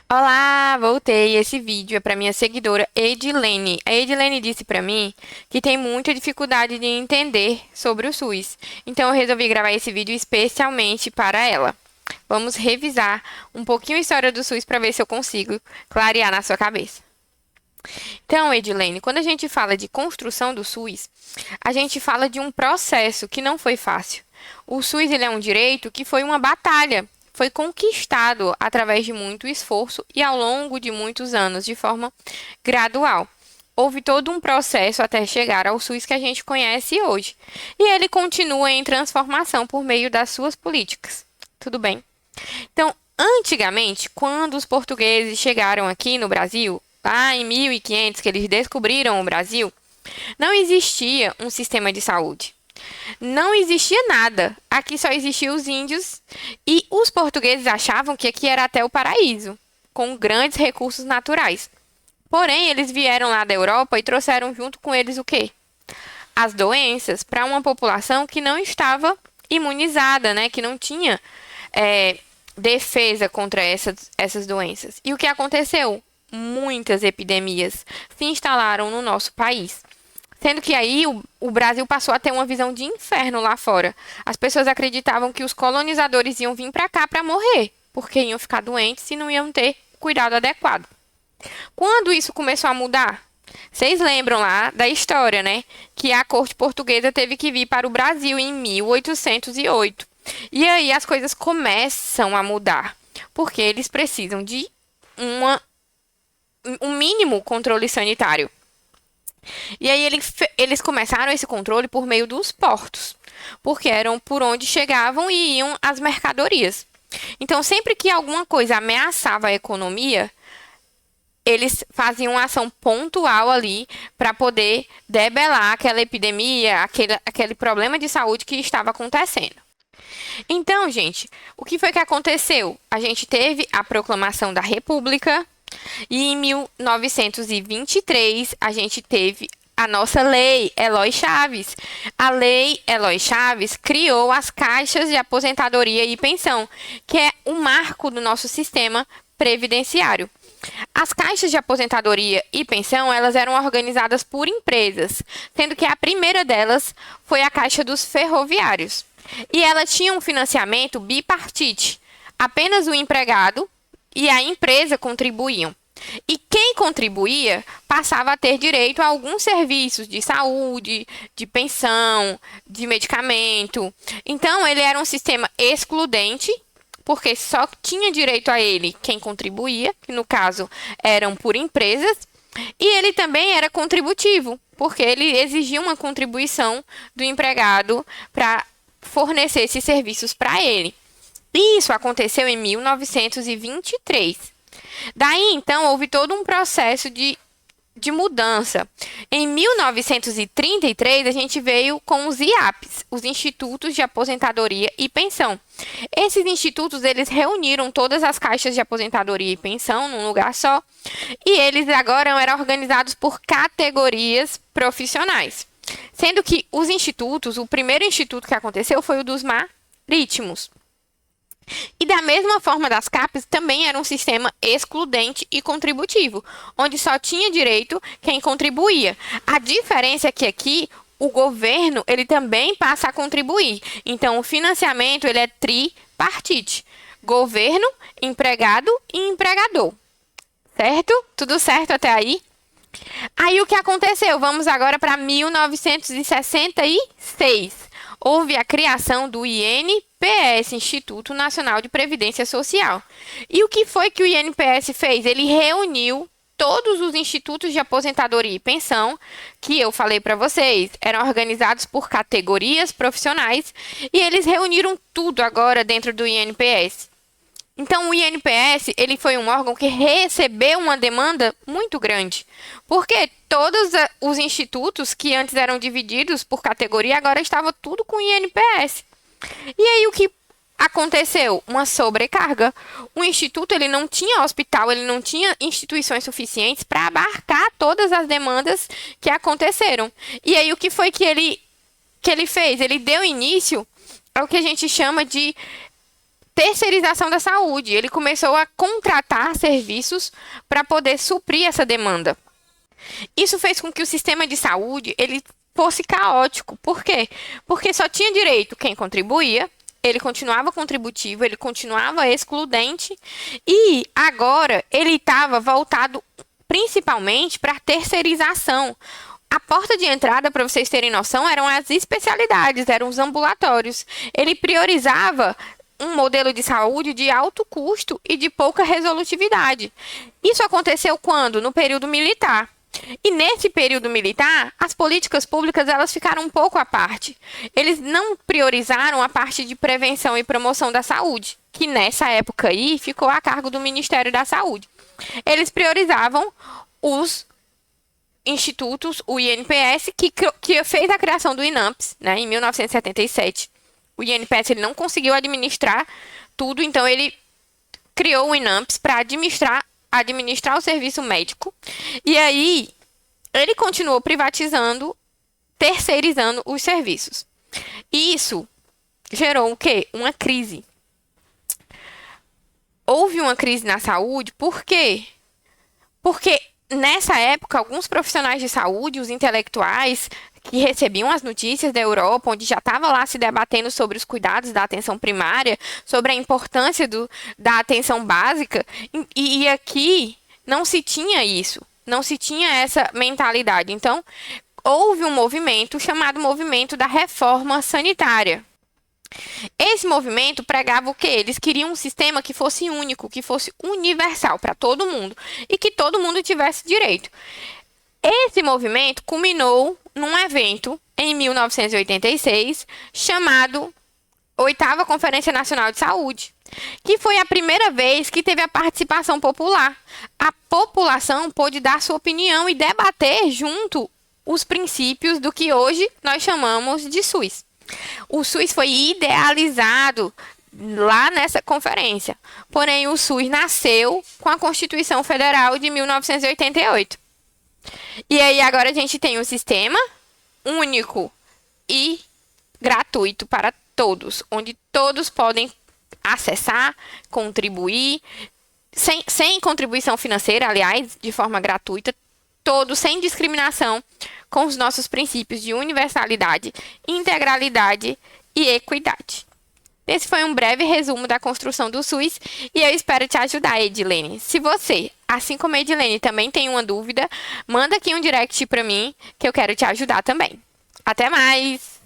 Olá, voltei. Esse vídeo é para minha seguidora Edilene. A Edilene disse para mim que tem muita dificuldade de entender sobre o SUS. Então eu resolvi gravar esse vídeo especialmente para ela. Vamos revisar um pouquinho a história do SUS para ver se eu consigo clarear na sua cabeça. Então, Edilene, quando a gente fala de construção do SUS, a gente fala de um processo que não foi fácil. O SUS ele é um direito que foi uma batalha, foi conquistado através de muito esforço e ao longo de muitos anos, de forma gradual. Houve todo um processo até chegar ao SUS que a gente conhece hoje. E ele continua em transformação por meio das suas políticas. Tudo bem? Então, antigamente, quando os portugueses chegaram aqui no Brasil, lá em 1500, que eles descobriram o Brasil, não existia um sistema de saúde. Não existia nada. Aqui só existiam os índios e os portugueses achavam que aqui era até o paraíso, com grandes recursos naturais. Porém, eles vieram lá da Europa e trouxeram junto com eles o quê? As doenças para uma população que não estava imunizada, né? Que não tinha defesa contra essas doenças. E o que aconteceu? Muitas epidemias se instalaram no nosso país. Sendo que aí o Brasil passou a ter uma visão de inferno lá fora. As pessoas acreditavam que os colonizadores iam vir para cá para morrer, porque iam ficar doentes e não iam ter cuidado adequado. Quando isso começou a mudar? Vocês lembram lá da história, né? Que a corte portuguesa teve que vir para o Brasil em 1808. E aí as coisas começam a mudar, porque eles precisam de um mínimo controle sanitário. E aí eles começaram esse controle por meio dos portos, porque eram por onde chegavam e iam as mercadorias. Então, sempre que alguma coisa ameaçava a economia, eles faziam uma ação pontual ali para poder debelar aquela epidemia, aquele problema de saúde que estava acontecendo. Então, gente, o que foi que aconteceu? A gente teve a proclamação da República e em 1923 a gente teve a nossa lei Eloy Chaves. A lei Eloy Chaves criou as caixas de aposentadoria e pensão, que é o marco do nosso sistema previdenciário. As caixas de aposentadoria e pensão, elas eram organizadas por empresas, sendo que a primeira delas foi a Caixa dos Ferroviários. E ela tinha um financiamento bipartite. Apenas o empregado e a empresa contribuíam. E quem contribuía passava a ter direito a alguns serviços de saúde, de pensão, de medicamento. Então, ele era um sistema excludente, porque só tinha direito a ele quem contribuía, que no caso eram por empresas, e ele também era contributivo, porque ele exigia uma contribuição do empregado para fornecer esses serviços para ele. Isso aconteceu em 1923. Daí, então, houve todo um processo de mudança. Em 1933, a gente veio com os IAPs, os Institutos de Aposentadoria e Pensão. Esses institutos, eles reuniram todas as caixas de aposentadoria e pensão num lugar só, e eles agora eram organizados por categorias profissionais. Sendo que os institutos, o primeiro instituto que aconteceu foi o dos marítimos. E da mesma forma das CAPES, também era um sistema excludente e contributivo, onde só tinha direito quem contribuía. A diferença é que aqui o governo ele também passa a contribuir. Então o financiamento ele é tripartite: governo, empregado e empregador. Certo? Tudo certo até aí? Aí o que aconteceu? Vamos agora para 1966. Houve a criação do INPS, Instituto Nacional de Previdência Social. E o que foi que o INPS fez? Ele reuniu todos os institutos de aposentadoria e pensão, que eu falei para vocês, eram organizados por categorias profissionais, e eles reuniram tudo agora dentro do INPS. Então, o INPS, ele foi um órgão que recebeu uma demanda muito grande, porque todos os institutos que antes eram divididos por categoria, agora estavam tudo com o INPS. E aí, o que aconteceu? Uma sobrecarga. O instituto, ele não tinha hospital, ele não tinha instituições suficientes para abarcar todas as demandas que aconteceram. E aí, o que foi que ele fez? Ele deu início ao que a gente chama de terceirização da saúde. Ele começou a contratar serviços para poder suprir essa demanda. Isso fez com que o sistema de saúde ele fosse caótico. Por quê? Porque só tinha direito quem contribuía, ele continuava contributivo, ele continuava excludente e agora ele estava voltado principalmente para a terceirização. A porta de entrada, para vocês terem noção, eram as especialidades, eram os ambulatórios. Ele priorizava um modelo de saúde de alto custo e de pouca resolutividade. Isso aconteceu quando? No período militar. E nesse período militar, as políticas públicas elas ficaram um pouco à parte. Eles não priorizaram a parte de prevenção e promoção da saúde, que nessa época aí ficou a cargo do Ministério da Saúde. Eles priorizavam os institutos, o INPS, que fez a criação do INAMPS, né, em 1977. O INPS ele não conseguiu administrar tudo, então ele criou o INAMPS para administrar o serviço médico. E aí, ele continuou privatizando, terceirizando os serviços. Isso gerou o quê? Uma crise. Houve uma crise na saúde, por quê? Porque nessa época, alguns profissionais de saúde, os intelectuais, que recebiam as notícias da Europa, onde já estava lá se debatendo sobre os cuidados da atenção primária, sobre a importância da atenção básica, e aqui não se tinha isso, não se tinha essa mentalidade. Então, houve um movimento chamado Movimento da Reforma Sanitária. Esse movimento pregava o quê? Eles queriam um sistema que fosse único, que fosse universal para todo mundo e que todo mundo tivesse direito. Esse movimento culminou num evento em 1986 chamado Oitava Conferência Nacional de Saúde, que foi a primeira vez que teve a participação popular. A população pôde dar sua opinião e debater junto os princípios do que hoje nós chamamos de SUS. O SUS foi idealizado lá nessa conferência, porém o SUS nasceu com a Constituição Federal de 1988. E aí agora a gente tem um sistema único e gratuito para todos, onde todos podem acessar, contribuir, sem contribuição financeira, aliás, de forma gratuita, todos sem discriminação, com os nossos princípios de universalidade, integralidade e equidade. Esse foi um breve resumo da construção do SUS e eu espero te ajudar, Edilene. Se você, assim como a Edilene, também tem uma dúvida, manda aqui um direct para mim que eu quero te ajudar também. Até mais!